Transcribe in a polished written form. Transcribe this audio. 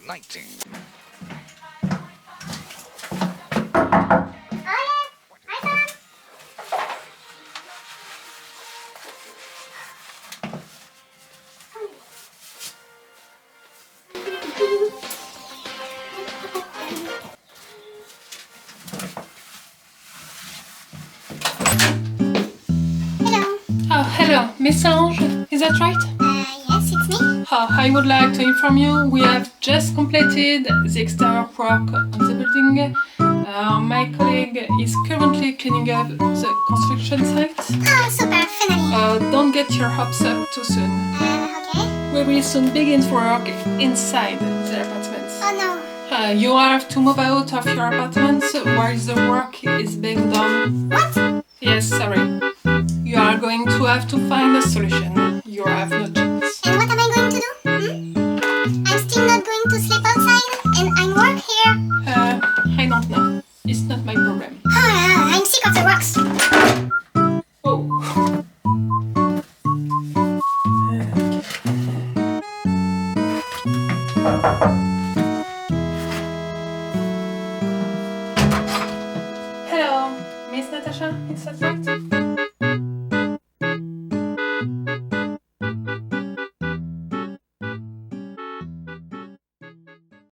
lighting. Oh, hello, Miss Solange, is that right? Yes, it's me. I would like to inform you we have just completed the exterior work on the building. My colleague is currently cleaning up the construction site. Oh, super, finally. Don't get your hopes up too soon. Okay. We will soon begin work inside the apartments. Oh no. You have to move out of your apartments while the work is being done. What? Yes, sorry. You are going to have to find a solution. You have no choice. And what am I going to do? I'm still not going to sleep outside, and I work here. I don't know. It's not my problem. I'm sick of the rocks. Oh. Hello, Miss Natasha, is that right?